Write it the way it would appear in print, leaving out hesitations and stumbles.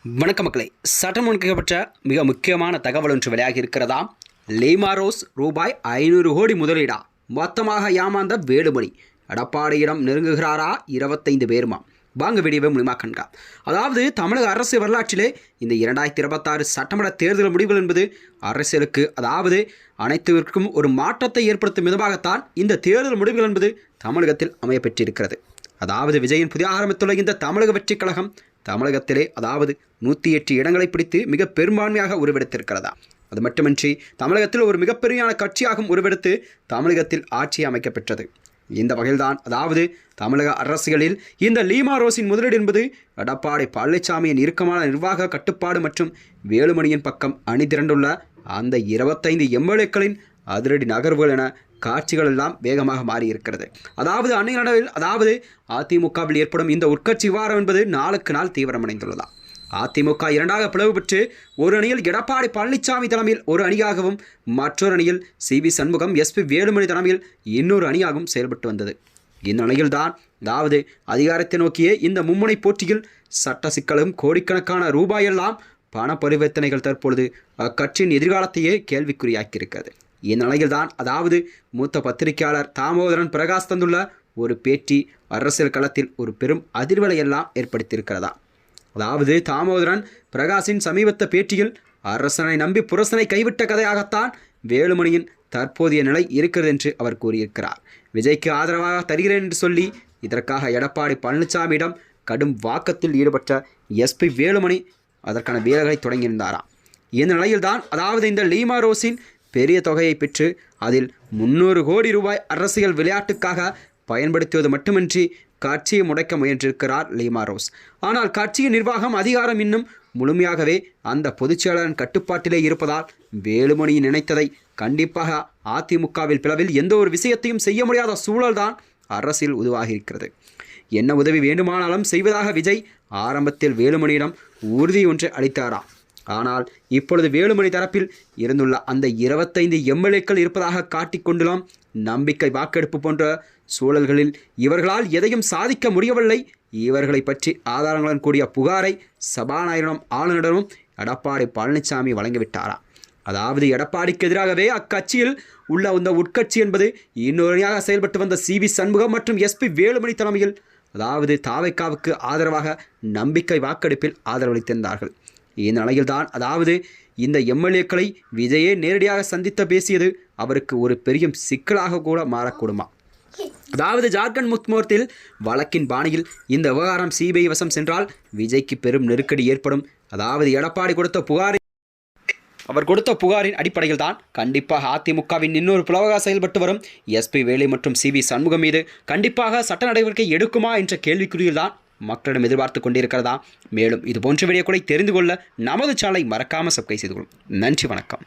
வணக்க மக்களை, சட்டமன்ற கேட்கப்பட்ட மிக முக்கியமான தகவல் ஒன்று வெளியாகி இருக்கிறதா. லீமா ரோஸ் ரூபாய் 500 கோடி முதலீடா, மொத்தமாக ஏமாந்த வேலுமணி எடப்பாடியிடம் நெருங்குகிறாரா 25 பேருமா. வாங்க வீடியோவை மூலமா கண்கா. அதாவது தமிழக அரசு வரலாற்றிலே இந்த 2026 சட்டமன்ற தேர்தல் முடிவுகள் என்பது அரசியலுக்கு அதாவது அனைத்திற்கும் ஒரு மாற்றத்தை ஏற்படுத்தும் விதமாகத்தான் இந்த தேர்தல் முடிவுகள் என்பது தமிழகத்தில் அமையப்பெற்றிருக்கிறது. அதாவது விஜயின் புதிய ஆரம்பித்துள்ள இந்த தமிழக வெற்றி கழகம் தமிழகத்திலே அதாவது 108 இடங்களை பிடித்து மிக பெரும்பான்மையாக உருவெடுத்திருக்கிறதா. அது மட்டுமின்றி தமிழகத்தில் ஒரு மிகப்பெரிய கட்சியாகவும் உருவெடுத்து தமிழகத்தில் ஆட்சி அமைக்கப்பெற்றது. இந்த வகையில்தான் அதாவது தமிழக அரசியலில் இந்த லீமா ரோஸின் முதலீடு என்பது எடப்பாடி பழனிசாமியின் இறுக்கமான நிர்வாக கட்டுப்பாடு மற்றும் வேலுமணியின் பக்கம் அணிதிரண்டுள்ள அந்த 25 எம்எல்ஏக்களின் அதிரடி நகர்வுகள் என காட்சிகள் எல்லாம் வேகமாக மாறியிருக்கிறது. அதாவது அன்னைய நடுவில் அதாவது அதிமுகவில் ஏற்படும் இந்த உட்கட்சி விவாதம் என்பது நாளுக்கு நாள் தீவிரமடைந்துள்ளதா. அதிமுக இரண்டாக பிளவு பெற்று ஒரு அணியில் எடப்பாடி பழனிசாமி தலைமையில் ஒரு அணியாகவும் மற்றொரு அணியில் சிவி சண்முகம் எஸ்பி வேலுமணி தலைமையில் இன்னொரு அணியாகவும் செயல்பட்டு வந்தது. இந்த நிலையில்தான் அதாவது அதிகாரத்தை நோக்கிய இந்த மும்முனை போட்டியில் சட்ட சிக்கலும் கோடிக்கணக்கான ரூபாயெல்லாம் பண பரிவர்த்தனைகள் தற்பொழுது அக்கட்சியின் எதிர்காலத்தையே கேள்விக்குறியாக்கியிருக்கிறது. இந்த நிலையில்தான் அதாவது மூத்த பத்திரிகையாளர் தாமோதரன் பிரகாஷ் தந்துள்ள ஒரு பேட்டி அரசியல் களத்தில் ஒரு பெரும் அதிர்வலையெல்லாம் ஏற்படுத்தியிருக்கிறதா. அதாவது தாமோதரன் பிரகாஷின் சமீபத்த பேட்டியில் அரசனை நம்பி புரசனை கைவிட்ட கதையாகத்தான் வேலுமணியின் தற்போதைய நிலை இருக்கிறது என்று அவர் கூறியிருக்கிறார். விஜய்க்கு ஆதரவாக தருகிறேன் என்று சொல்லி இதற்காக எடப்பாடி பழனிசாமியிடம் கடும் வாக்கத்தில் ஈடுபட்ட எஸ்பி வேலுமணி அதற்கான வேலைகளை தொடங்கியிருந்தாராம். இந்த நிலையில்தான் அதாவது இந்த லீமா ரோஸின் பெரிய தொகையை பெற்று அதில் 300 கோடி ரூபாய் அரசியல் விளையாட்டுக்காக பயன்படுத்துவது மட்டுமின்றி கட்சியை முடக்க முயன்றிருக்கிறார் லீமா ரோஸ். ஆனால் கட்சியின் நிர்வாகம் அதிகாரம் இன்னும் முழுமையாகவே அந்த பொதுச்செயலாளரின் கட்டுப்பாட்டிலே இருப்பதால் வேலுமணி நினைத்ததை கண்டிப்பாக அதிமுகவில் பிளவில் எந்த ஒரு விஷயத்தையும் செய்ய முடியாத சூழல்தான் அரசியல் உருவாகியிருக்கிறது. என்ன உதவி வேண்டுமானாலும் செய்வதாக விஜய் ஆரம்பத்தில் வேலுமணியிடம் உறுதி ஒன்று அளித்தாராம். ஆனால் இப்பொழுது வேலுமணி தரப்பில் இருந்துள்ள அந்த 25 எம்எல்ஏக்கள் இருப்பதாக காட்டிக்கொண்டுலாம் நம்பிக்கை வாக்கெடுப்பு போன்ற சூழல்களில் இவர்களால் எதையும் சாதிக்க முடியவில்லை. இவர்களை பற்றி ஆதாரங்களுடன் கூடிய புகாரை சபாநாயகரிடம் ஆளுநரிடமும் எடப்பாடி பழனிசாமி வழங்கிவிட்டாராம். அதாவது எடப்பாடிக்கு எதிராகவே அக்கட்சியில் உள்ள அந்த உட்கட்சி என்பது இன்னொருயாக செயல்பட்டு வந்த சிவி சண்முகம் மற்றும் எஸ்பி வேலுமணி தலைமையில் அதாவது தாவைக்காவுக்கு ஆதரவாக நம்பிக்கை வாக்கெடுப்பில் ஆதரவளித்திருந்தார்கள். இந்த நிலையில்தான் அதாவது இந்த எம்எல்ஏக்களை விஜயே நேரடியாக சந்தித்து பேசியது அவருக்கு ஒரு பெரிய சிக்கலாக கூட மாறக்கூடுமா. அதாவது ஜார்க்கண்ட் முக்மோர்த்தில் வழக்கின் பாணியில் இந்த விவகாரம் சிபிஐ வசம் சென்றால் விஜய்க்கு பெரும் நெருக்கடி ஏற்படும். அதாவது எடப்பாடி அவர் கொடுத்த புகாரின் அடிப்படையில் தான் கண்டிப்பாக அதிமுகவின் இன்னொரு புலவராக செயல்பட்டு வரும் எஸ்பி வேலு மற்றும் சிவி சண்முகம் மீது கண்டிப்பாக சட்ட நடவடிக்கை எடுக்குமா என்ற கேள்விக்குறியில் தான் மக்களிடம் எதிர்பார்த்து கொண்டிருக்கிறதா. மேலும் இது போன்ற வீடியோக்களை தெரிந்து கொள்ள நமது சேனலை மறக்காமல் சப்ஸ்கிரைப் செய்து கொள்ளும். நன்றி, வணக்கம்.